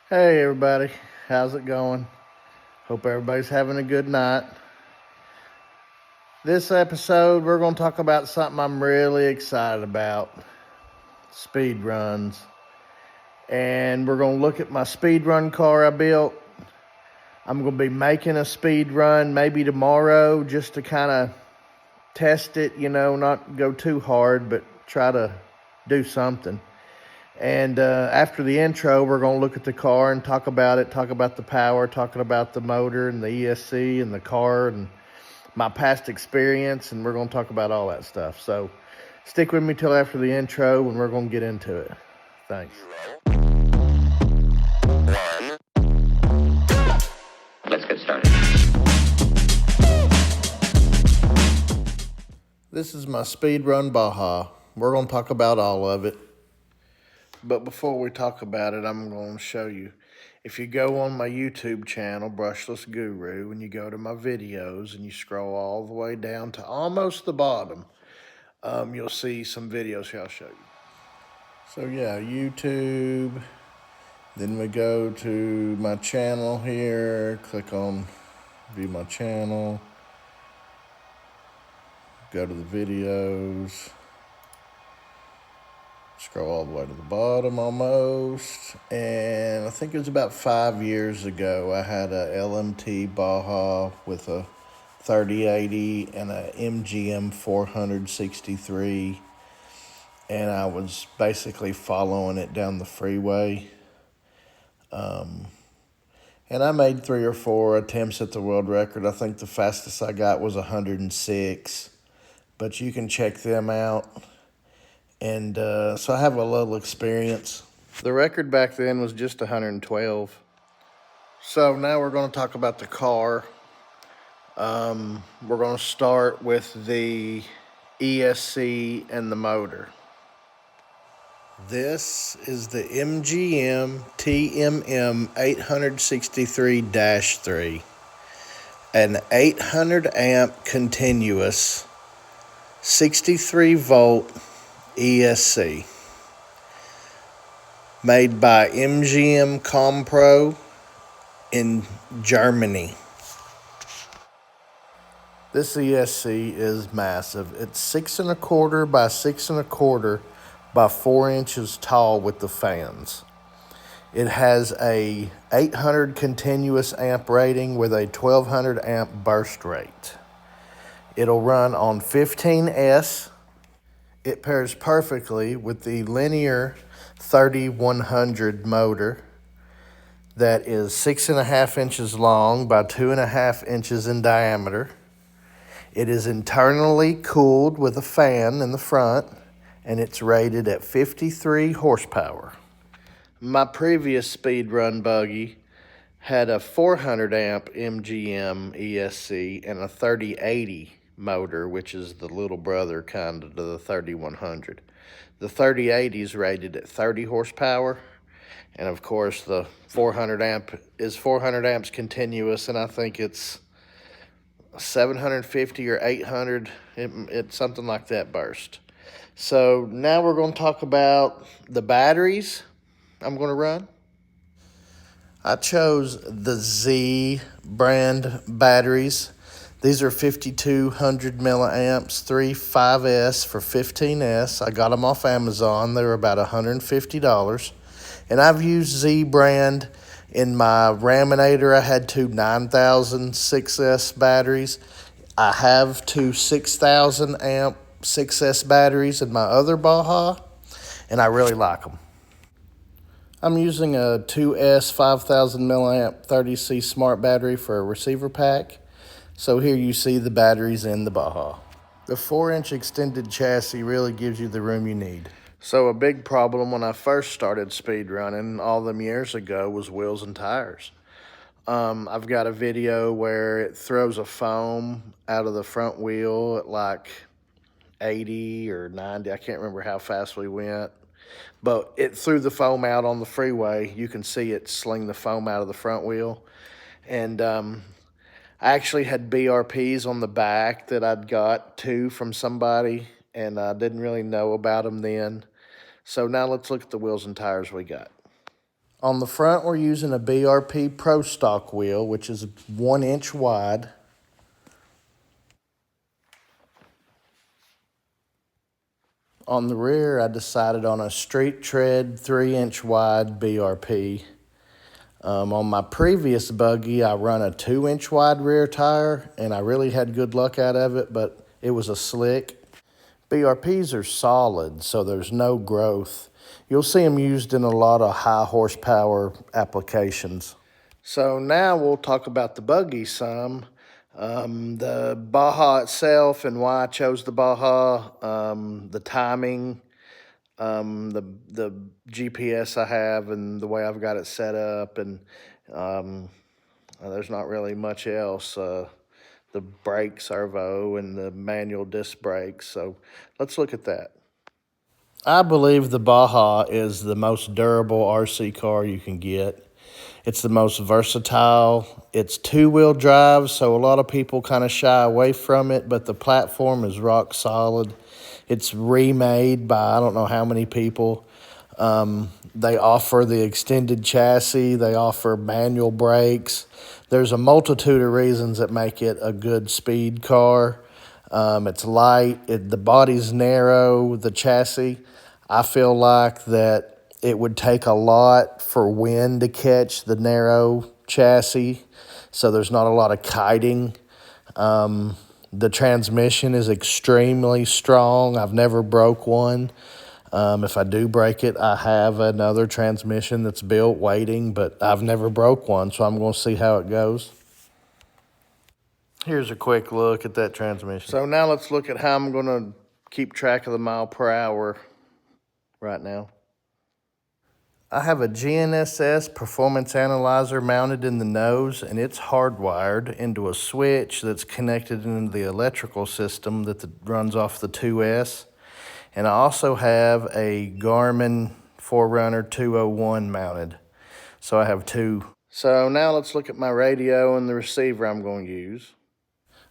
Hey everybody, how's it going? Hope everybody's having a good night. This episode, we're going to talk about something I'm really excited about, speed runs. And we're going to look at my speed run car I built. I'm going to be making a speed run maybe tomorrow just to kind of test it, not go too hard, but try to do something. And after the intro, we're going to look at the car and talk about it, talk about the power, talking about the motor and the ESC and the car and my past experience, and we're going to talk about all that stuff. So stick with me till after the intro, and we're going to get into it. Thanks. Let's get started. This is my Speedrun Baja. We're going to talk about all of it. But before we talk about it, I'm going to show you. If you go on my YouTube channel, Brushless Guru, and you go to my videos and you scroll all the way down to almost the bottom, you'll see some videos here I'll show you. So yeah, YouTube. Then we go to my channel here, click on view my channel, go to the videos, scroll all the way to the bottom almost, and I think it was about 5 years ago I had a LMT Baja with a 3080 and a MGM 463, and I was basically following it down the freeway. And I made 3 or 4 attempts at the world record. I think the fastest I got was 106, but you can check them out. And so I have a little experience. The record back then was just 112. So now we're going to talk about the car. We're going to start with the ESC and the motor. This is the MGM TMM 863-3, an 800 amp continuous 63 volt ESC made by MGM Compro in Germany. This ESC is massive. It's 6 1/4 by 6 1/4 by 4 inches tall with the fans. It has a 800 continuous amp rating with a 1200 amp burst rate. It'll run on 15S. It pairs perfectly with the linear 3100 motor that is 6.5 inches long by 2.5 inches in diameter. It is internally cooled with a fan in the front, and it's rated at 53 horsepower. My previous speedrun buggy had a 400 amp MGM ESC and a 3080 motor, which is the little brother kind of to the 3100. The 3080 is rated at 30 horsepower, and of course the 400 amp is 400 amps continuous, and I think it's 750 or 800, it's something like that burst. So now we're going to talk about the batteries I'm going to run. I chose the Z brand batteries. These are 5200 milliamps, 3 5S for 15S. I got them off Amazon. They were about $150. And I've used Z brand in my Raminator. I had 2 9000 6S batteries. I have 2 6000 amp 6S batteries in my other Baja, and I really like them. I'm using a 2S 5000 milliamp 30C smart battery for a receiver pack. So here you see the batteries in the Baja. The 4-inch extended chassis really gives you the room you need. So a big problem when I first started speed running all them years ago was wheels and tires. I've got a video where it throws a foam out of the front wheel at like 80 or 90. I can't remember how fast we went, but it threw the foam out on the freeway. You can see it sling the foam out of the front wheel. And I actually had BRPs on the back that I'd got too from somebody, and I didn't really know about them then. So now let's look at the wheels and tires we got. On the front, we're using a BRP Pro Stock wheel, which is 1 inch wide. On the rear, I decided on a Street Tread 3 inch wide BRP. On my previous Buggy, I run a 2 inch wide rear tire, and I really had good luck out of it, but it was a slick. BRPs are solid, so there's no growth. You'll see them used in a lot of high horsepower applications. So now we'll talk about the Buggy some. The Baja itself and why I chose the Baja, the timing, the GPS I have and the way I've got it set up, and there's not really much else. The brake servo and the manual disc brakes. So let's look at that. I believe the Baja is the most durable RC car you can get. It's the most versatile. It's two-wheel drive, so a lot of people kind of shy away from it, but the platform is rock solid. It's remade by I don't know how many people. They offer the extended chassis. They offer manual brakes. There's a multitude of reasons that make it a good speed car. It's light. The body's narrow. The chassis, I feel like that it would take a lot for wind to catch the narrow chassis, so there's not a lot of kiting. The transmission is extremely strong. I've never broke one. If I do break it, I have another transmission that's built waiting, but I've never broke one, so I'm going to see how it goes. Here's a quick look at that transmission. So now let's look at how I'm going to keep track of the mile per hour right now. I have a GNSS performance analyzer mounted in the nose, and it's hardwired into a switch that's connected into the electrical system that runs off the 2S. And I also have a Garmin Forerunner 201 mounted. So I have two. So now let's look at my radio and the receiver I'm going to use.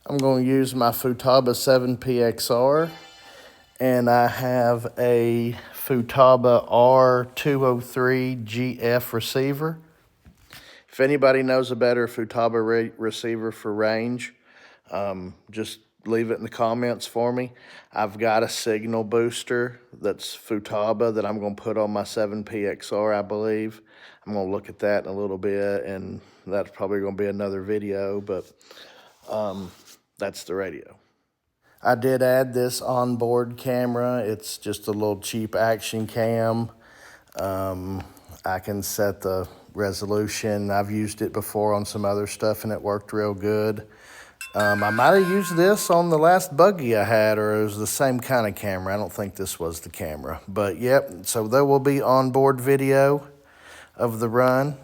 I'm going to use my Futaba 7PXR, and I have a Futaba R203GF receiver. If anybody knows a better Futaba receiver for range, just leave it in the comments for me. I've got a signal booster that's Futaba that I'm going to put on my 7PXR, I believe. I'm going to look at that in a little bit, and that's probably going to be another video, but that's the radio. I did add this onboard camera. It's just a little cheap action cam. I can set the resolution. I've used it before on some other stuff, and it worked real good. I might have used this on the last Buggy I had, or it was the same kind of camera. I don't think this was the camera. But, yep, so there will be onboard video of the run.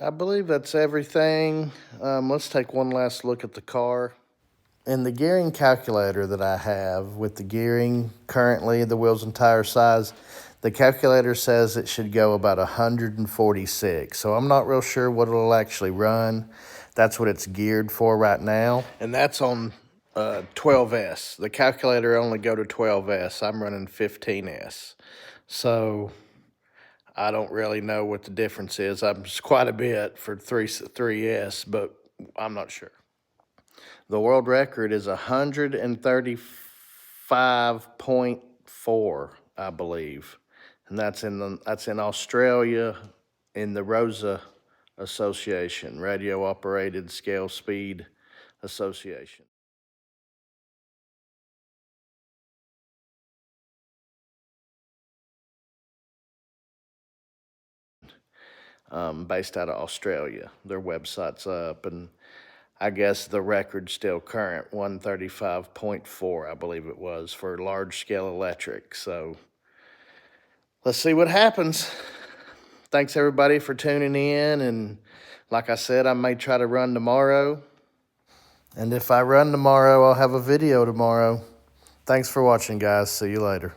I believe that's everything. Let's take one last look at the car. In the gearing calculator that I have, with the gearing currently, the wheels and tire size, the calculator says it should go about 146. So I'm not real sure what it'll actually run. That's what it's geared for right now. And that's on 12S. The calculator only go to 12S. I'm running 15S. So I don't really know what the difference is. It's quite a bit for 3S, but I'm not sure. The world record is 135.4, I believe. And that's in Australia in the ROSA Association, Radio Operated Scale Speed Association. Based out of Australia. Their website's up, and I guess the record's still current, 135.4, I believe it was, for large-scale electric. So let's see what happens. Thanks, everybody, for tuning in. And like I said, I may try to run tomorrow. And if I run tomorrow, I'll have a video tomorrow. Thanks for watching, guys. See you later.